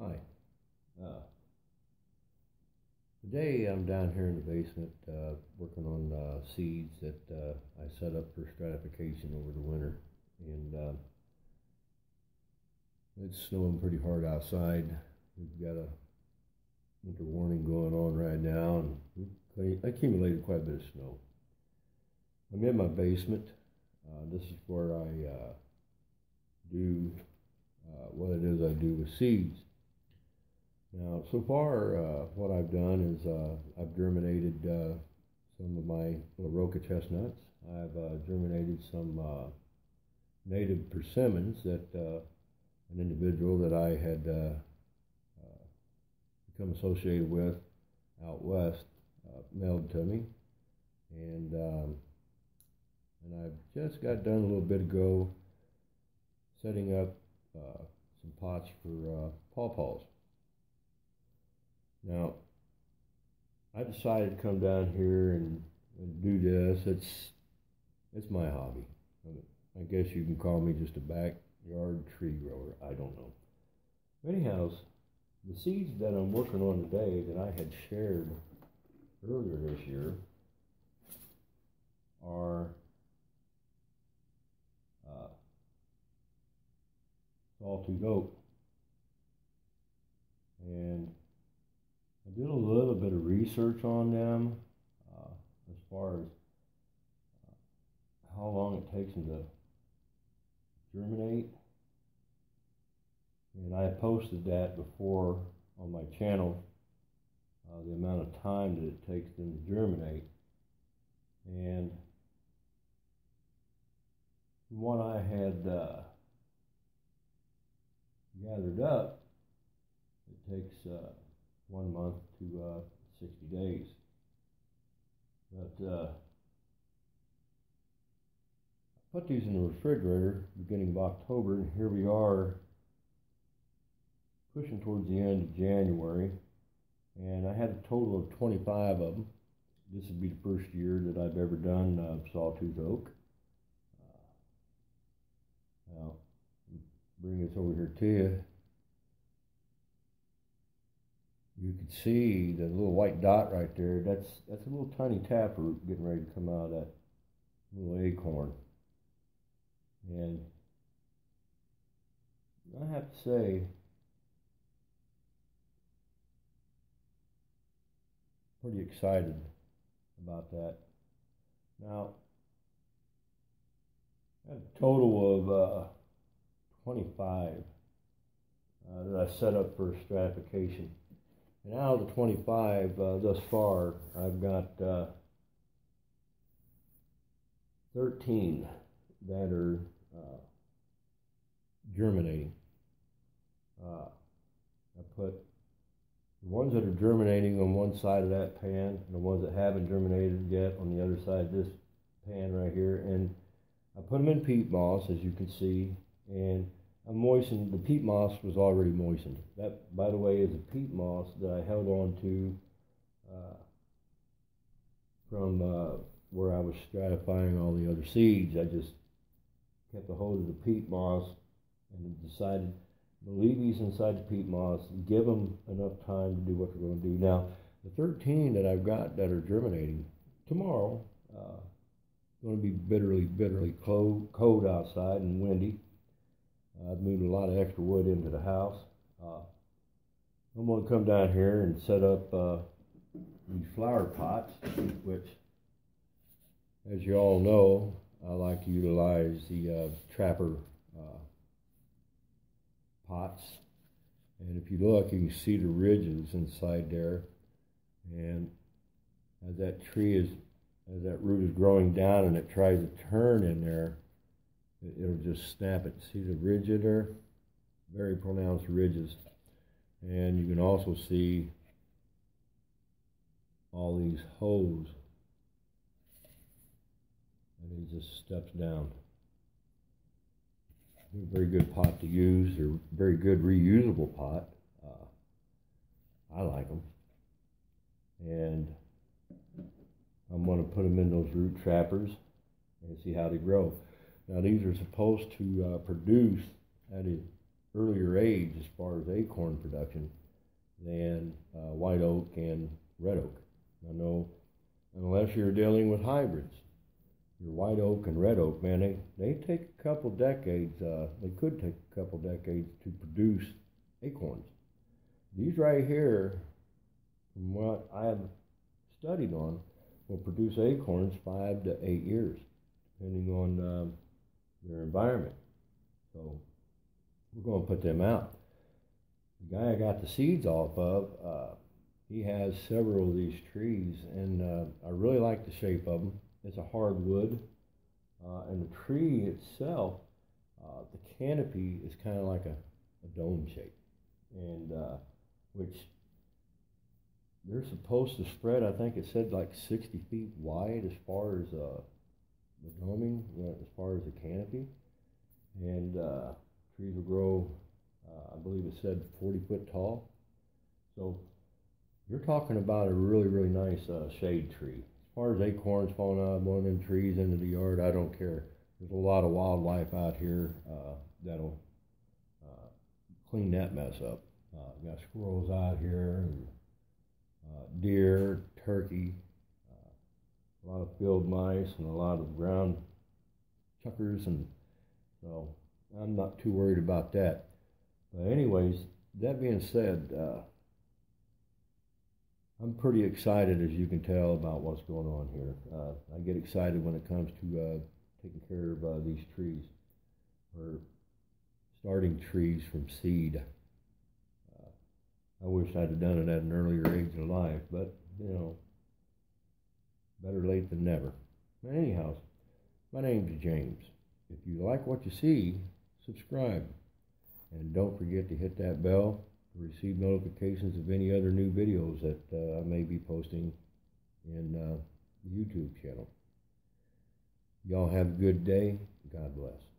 Hi. Uh, Today I'm down here in the basement working on seeds that I set up for stratification over the winter. And it's snowing pretty hard outside. We've got a winter warning going on right now, and we've accumulated quite a bit of snow. I'm in my basement. This is where I do what it is I do with seeds. Now, so far, what I've done is I've germinated some of my little roca chestnuts. I've germinated some native persimmons that an individual that I had become associated with out west mailed to me, and I've just got done a little bit ago setting up some pots for pawpaws. Now, I decided to come down here and do this. It's my hobby. I guess you can call me just a backyard tree grower. I don't know. Anyhow, the seeds that I'm working on today that I had shared earlier this year are Sawtooth oak. And I did a little bit of research on them as far as how long it takes them to germinate. And I posted that before on my channel, the amount of time that it takes them to germinate. And from what I had gathered up, it takes 1 month to 60 days. But I put these in the refrigerator beginning of October, and here we are pushing towards the end of January, and I had a total of 25 of them. This would be the first year that I've ever done Sawtooth oak. Now, bring this over here to you. You can see the little white dot right there. That's a little tiny taproot getting ready to come out of that little acorn. And I have to say, pretty excited about that. Now, I have a total of 25 that I set up for stratification. And out of the 25 thus far, I've got 13 that are germinating. I put the ones that are germinating on one side of that pan, and the ones that haven't germinated yet on the other side of this pan right here. And I put them in peat moss, as you can see, and I moistened. The peat moss was already moistened. That, by the way, is a peat moss that I held on to from where I was stratifying all the other seeds. I just kept a hold of the peat moss and decided to leave these inside the peat moss, give them enough time to do what they're going to do. Now, the 13 that I've got that are germinating tomorrow, going to be bitterly cold outside and windy. I've moved a lot of extra wood into the house. I'm going to come down here and set up these flower pots, which, as you all know, I like to utilize the trapper pots. And if you look, you can see the ridges inside there. And as that root is growing down and it tries to turn in there, it'll just snap it. See the ridge in there? Very pronounced ridges. And you can also see all these holes. And he just steps down. They're a very good pot to use. They're a very good reusable pot. I like them. And I'm going to put them in those root trappers and see how they grow. Now, these are supposed to produce at a earlier age as far as acorn production than white oak and red oak. I know, unless you're dealing with hybrids, your white oak and red oak, man, they take a couple decades, they could take a couple decades to produce acorns. These right here, from what I've studied on, will produce acorns 5 to 8 years, depending on their environment. So we're going to put them out. The guy I got the seeds off of, he has several of these trees, and I really like the shape of them. It's a hardwood, and the tree itself, the canopy is kind of like a dome shape, and which they're supposed to spread. I think it said like 60 feet wide as far as the doming, as far as the canopy, and trees will grow. I believe it said 40 foot tall. So you're talking about a really, really nice shade tree. As far as acorns falling out of one of them trees into the yard, I don't care. There's a lot of wildlife out here that'll clean that mess up. Got squirrels out here, and deer, turkey, a lot of field mice, and a lot of ground chuckers, and so I'm not too worried about that. But anyways, that being said, I'm pretty excited, as you can tell, about what's going on here. I get excited when it comes to taking care of these trees, or starting trees from seed. I wish I'd have done it at an earlier age of life, but, you know, better late than never. But anyhow, my name's James. If you like what you see, subscribe. And don't forget to hit that bell to receive notifications of any other new videos that I may be posting in the YouTube channel. Y'all have a good day. God bless.